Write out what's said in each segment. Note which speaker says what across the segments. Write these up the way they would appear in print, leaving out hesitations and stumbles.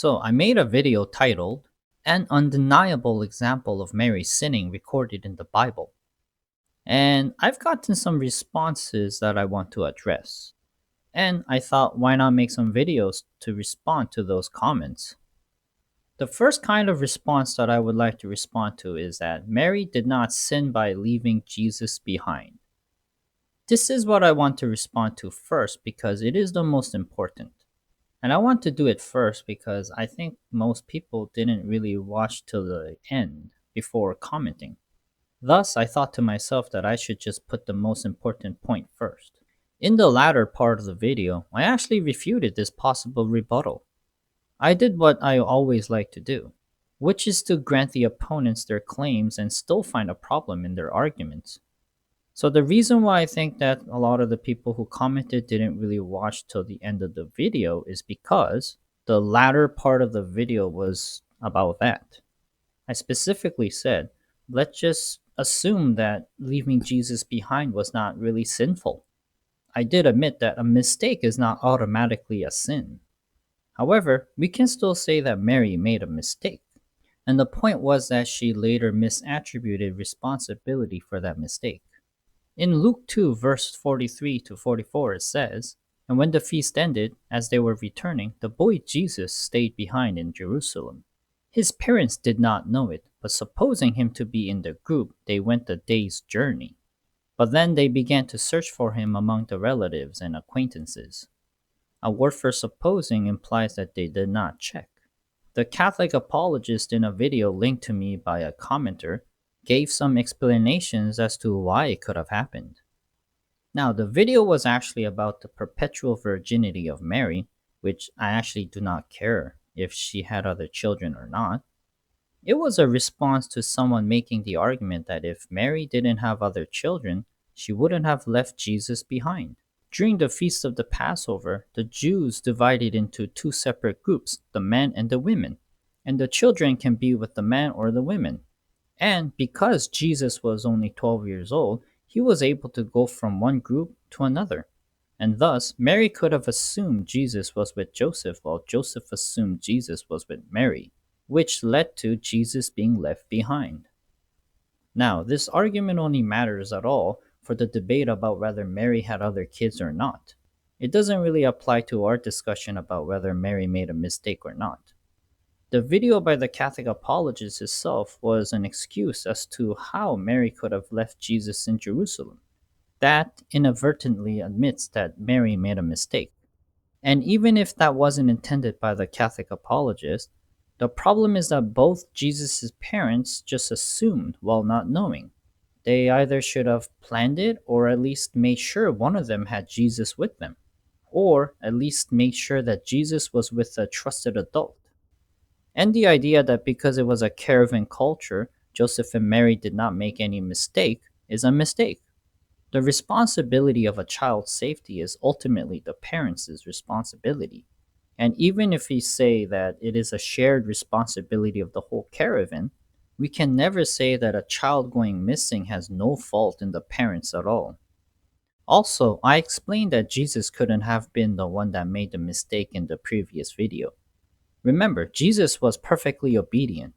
Speaker 1: So, I made a video titled, An Undeniable Example of Mary Sinning Recorded in the Bible. And I've gotten some responses that I want to address. And I thought, why not make some videos to respond to those comments? The first kind of response that I would like to respond to is that Mary did not sin by leaving Jesus behind. This is what I want to respond to first because it is the most important. And I want to do it first because I think most people didn't really watch till the end before commenting. Thus, I thought to myself that I should just put the most important point first. In the latter part of the video, I actually refuted this possible rebuttal. I did what I always like to do, which is to grant the opponents their claims and still find a problem in their arguments. So the reason why I think that a lot of the people who commented didn't really watch till the end of the video is because the latter part of the video was about that. I specifically said, let's just assume that leaving Jesus behind was not really sinful. I did admit that a mistake is not automatically a sin. However, we can still say that Mary made a mistake. And the point was that she later misattributed responsibility for that mistake. In Luke 2, verse 43 to 44, it says, And when the feast ended, as they were returning, the boy Jesus stayed behind in Jerusalem. His parents did not know it, but supposing him to be in the group, they went a day's journey. But then they began to search for him among the relatives and acquaintances. A word for supposing implies that they did not check. The Catholic apologist in a video linked to me by a commenter gave some explanations as to why it could have happened. Now, the video was actually about the perpetual virginity of Mary, which I actually do not care if she had other children or not. It was a response to someone making the argument that if Mary didn't have other children, she wouldn't have left Jesus behind. During the feast of the Passover, the Jews divided into two separate groups, the men and the women, and the children can be with the men or the women. And because Jesus was only 12 years old, he was able to go from one group to another. And thus, Mary could have assumed Jesus was with Joseph, while Joseph assumed Jesus was with Mary, which led to Jesus being left behind. Now, this argument only matters at all for the debate about whether Mary had other kids or not. It doesn't really apply to our discussion about whether Mary made a mistake or not. The video by the Catholic apologist itself was an excuse as to how Mary could have left Jesus in Jerusalem. That inadvertently admits that Mary made a mistake. And even if that wasn't intended by the Catholic apologist, the problem is that both Jesus' parents just assumed while not knowing. They either should have planned it or at least made sure one of them had Jesus with them, or at least made sure that Jesus was with a trusted adult. And the idea that because it was a caravan culture, Joseph and Mary did not make any mistake is a mistake. The responsibility of a child's safety is ultimately the parents' responsibility. And even if we say that it is a shared responsibility of the whole caravan, we can never say that a child going missing has no fault in the parents at all. Also, I explained that Jesus couldn't have been the one that made the mistake in the previous video. Remember, Jesus was perfectly obedient.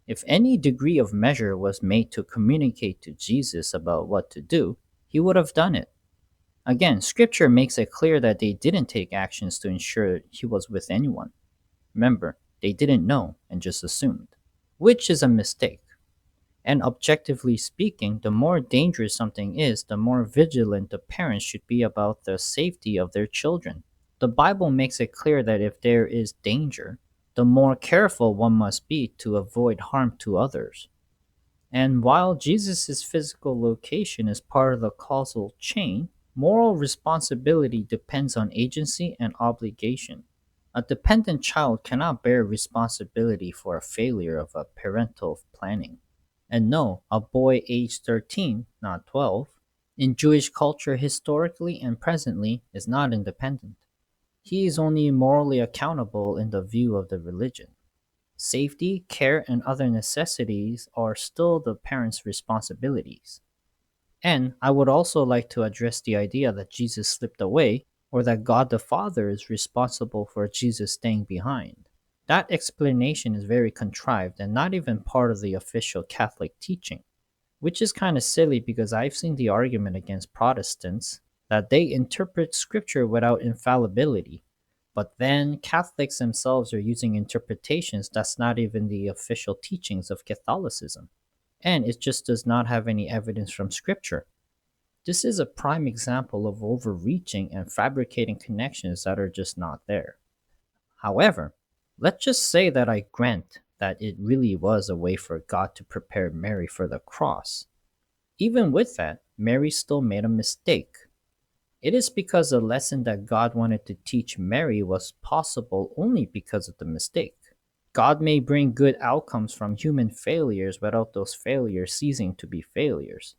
Speaker 1: If any degree of measure was made to communicate to Jesus about what to do, he would have done it. Again, scripture makes it clear that they didn't take actions to ensure he was with anyone. Remember, they didn't know and just assumed, which is a mistake. And objectively speaking, the more dangerous something is, the more vigilant the parents should be about the safety of their children. The Bible makes it clear that if there is danger, the more careful one must be to avoid harm to others. And while Jesus' physical location is part of the causal chain, moral responsibility depends on agency and obligation. A dependent child cannot bear responsibility for a failure of a parental planning. And no, a boy aged 13, not 12, in Jewish culture historically and presently is not independent. He is only morally accountable in the view of the religion. Safety, care, and other necessities are still the parents' responsibilities. And I would also like to address the idea that Jesus slipped away or that God the Father is responsible for Jesus staying behind. That explanation is very contrived and not even part of the official Catholic teaching, which is kind of silly because I've seen the argument against Protestants that they interpret scripture without infallibility. But then Catholics themselves are using interpretations that's not even the official teachings of Catholicism. And it just does not have any evidence from scripture. This is a prime example of overreaching and fabricating connections that are just not there. However, let's just say that I grant that it really was a way for God to prepare Mary for the cross. Even with that, Mary still made a mistake. It is because the lesson that God wanted to teach Mary was possible only because of the mistake. God may bring good outcomes from human failures without those failures ceasing to be failures.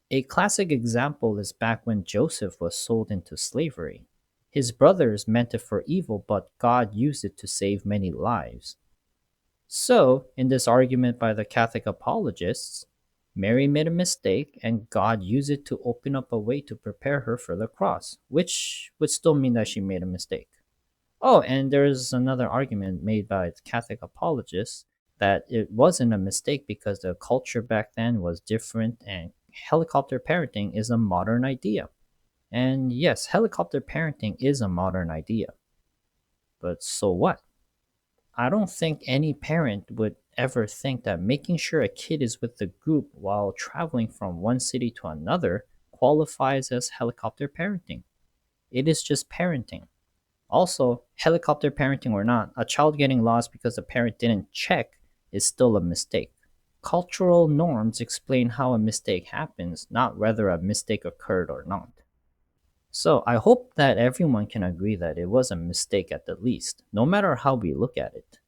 Speaker 1: A classic example is back when Joseph was sold into slavery. His brothers meant it for evil, but God used it to save many lives. So, in this argument by the Catholic apologists, Mary made a mistake and God used it to open up a way to prepare her for the cross, which would still mean that she made a mistake. Oh, and there's another argument made by the Catholic apologists that it wasn't a mistake because the culture back then was different and helicopter parenting is a modern idea. And yes, helicopter parenting is a modern idea. But so what? I don't think any parent would ever think that making sure a kid is with the group while traveling from one city to another qualifies as helicopter parenting. It is just parenting. Also, helicopter parenting or not, a child getting lost because the parent didn't check is still a mistake. Cultural norms explain how a mistake happens, not whether a mistake occurred or not. So, I hope that everyone can agree that it was a mistake at the least, no matter how we look at it.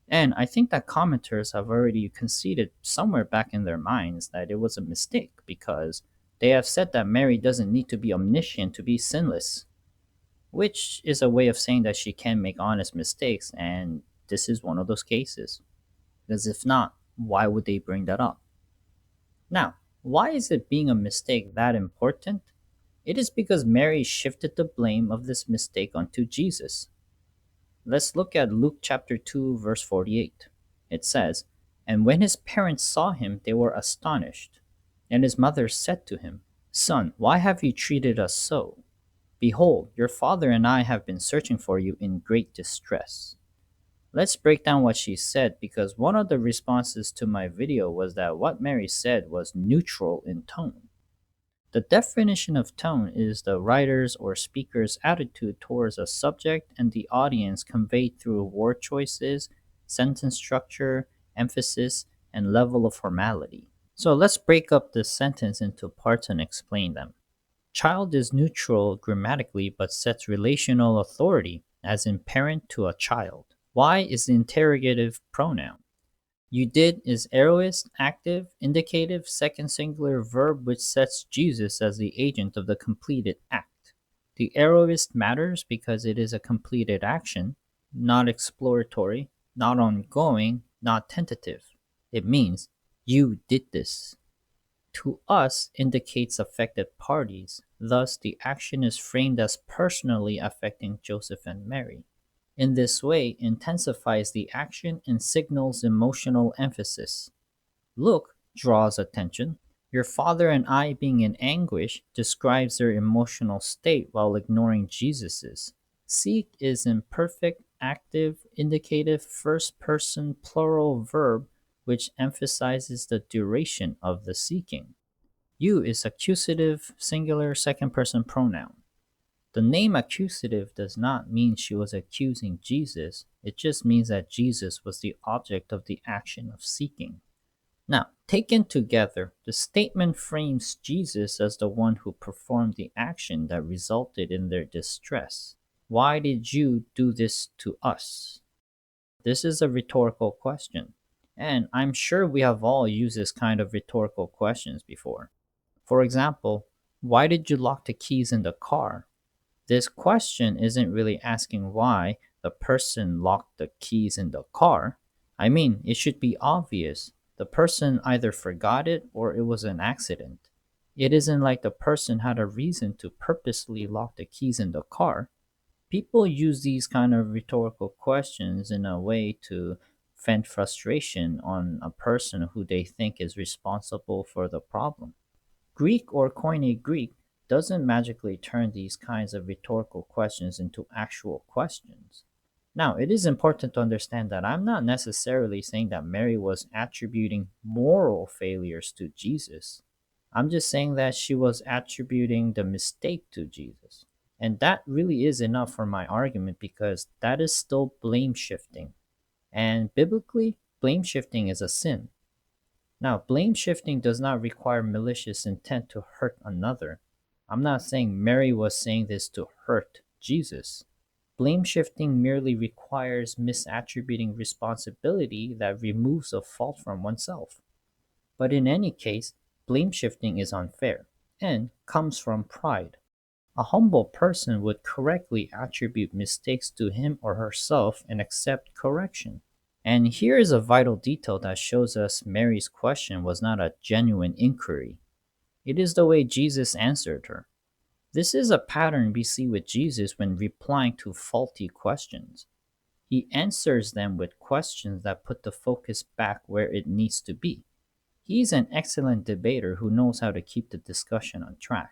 Speaker 1: And I think that commenters have already conceded somewhere back in their minds that it was a mistake because they have said that Mary doesn't need to be omniscient to be sinless, which is a way of saying that she can make honest mistakes, and this is one of those cases. Because if not, why would they bring that up? Now, why is it being a mistake that important? It is because Mary shifted the blame of this mistake onto Jesus. Let's look at Luke chapter 2, verse 48. It says, "And when his parents saw him, they were astonished. And his mother said to him, 'Son, why have you treated us so? Behold, your father and I have been searching for you in great distress.'" Let's break down what she said because one of the responses to my video was that what Mary said was neutral in tone. The definition of tone is the writer's or speaker's attitude towards a subject and the audience conveyed through word choices, sentence structure, emphasis, and level of formality. So let's break up this sentence into parts and explain them. Child is neutral grammatically but sets relational authority, as in parent to a child. Why is the interrogative pronoun. You did is aorist, active, indicative, second singular verb which sets Jesus as the agent of the completed act. The aorist matters because it is a completed action, not exploratory, not ongoing, not tentative. It means, you did this. To us indicates affected parties, thus the action is framed as personally affecting Joseph and Mary. In this way, intensifies the action and signals emotional emphasis. Look draws attention. Your father and I being in anguish describes their emotional state while ignoring Jesus's. Seek is imperfect, active, indicative, first person plural verb which emphasizes the duration of the seeking. You is accusative, singular, second person pronoun. The name accusative does not mean she was accusing Jesus, it just means that Jesus was the object of the action of seeking. Now, taken together, the statement frames Jesus as the one who performed the action that resulted in their distress. Why did you do this to us? This is a rhetorical question, and I'm sure we have all used this kind of rhetorical questions before. For example, why did you lock the keys in the car? This question isn't really asking why the person locked the keys in the car. I mean, it should be obvious. The person either forgot it or it was an accident. It isn't like the person had a reason to purposely lock the keys in the car. People use these kind of rhetorical questions in a way to vent frustration on a person who they think is responsible for the problem. Greek or Koine Greek doesn't magically turn these kinds of rhetorical questions into actual questions. Now, it is important to understand that I'm not necessarily saying that Mary was attributing moral failures to Jesus. I'm just saying that she was attributing the mistake to Jesus. And that really is enough for my argument because that is still blame shifting. And biblically, blame shifting is a sin. Now, blame shifting does not require malicious intent to hurt another. I'm not saying Mary was saying this to hurt Jesus. Blame shifting merely requires misattributing responsibility that removes a fault from oneself. But in any case, blame shifting is unfair and comes from pride. A humble person would correctly attribute mistakes to him or herself and accept correction. And here is a vital detail that shows us Mary's question was not a genuine inquiry. It is the way Jesus answered her. This is a pattern we see with Jesus when replying to faulty questions. He answers them with questions that put the focus back where it needs to be. He's an excellent debater who knows how to keep the discussion on track.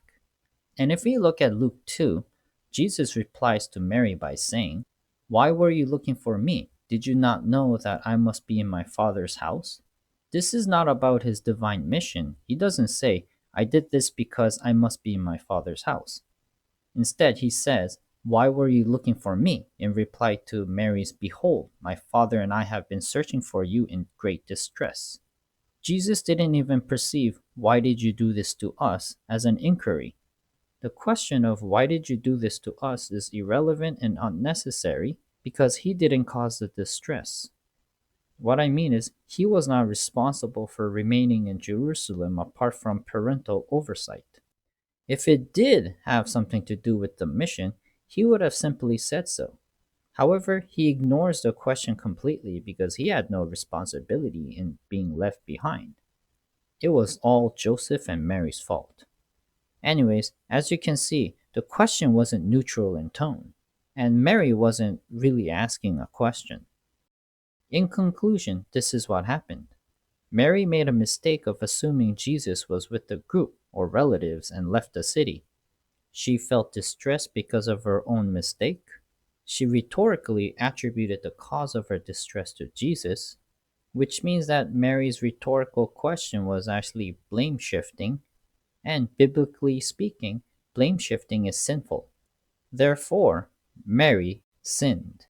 Speaker 1: And if we look at Luke 2, Jesus replies to Mary by saying, "Why were you looking for me? Did you not know that I must be in my Father's house?" This is not about his divine mission. He doesn't say, "I did this because I must be in my Father's house." Instead, he says, "Why were you looking for me?" in reply to Mary's, "Behold, my father and I have been searching for you in great distress." Jesus didn't even perceive, "Why did you do this to us?" as an inquiry. The question of "Why did you do this to us?" is irrelevant and unnecessary because he didn't cause the distress. What I mean is, he was not responsible for remaining in Jerusalem apart from parental oversight. If it did have something to do with the mission, he would have simply said so. However, he ignores the question completely because he had no responsibility in being left behind. It was all Joseph and Mary's fault. Anyways, as you can see, the question wasn't neutral in tone, and Mary wasn't really asking a question. In conclusion, this is what happened. Mary made a mistake of assuming Jesus was with the group or relatives and left the city. She felt distressed because of her own mistake. She rhetorically attributed the cause of her distress to Jesus, which means that Mary's rhetorical question was actually blame shifting, and biblically speaking, blame shifting is sinful. Therefore, Mary sinned.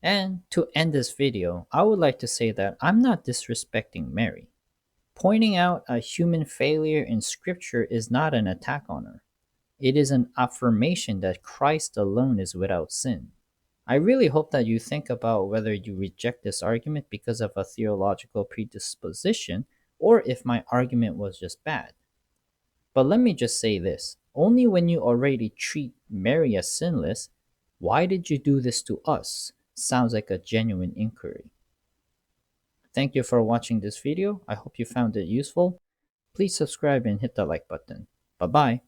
Speaker 1: And to end this video, I would like to say that I'm not disrespecting Mary. Pointing out a human failure in Scripture is not an attack on her. It is an affirmation that Christ alone is without sin. I really hope that you think about whether you reject this argument because of a theological predisposition or if my argument was just bad. But let me just say this, only when you already treat Mary as sinless, "Why did you do this to us?" sounds like a genuine inquiry. Thank you for watching this video. I hope you found it useful. Please subscribe and hit the like button. Bye bye.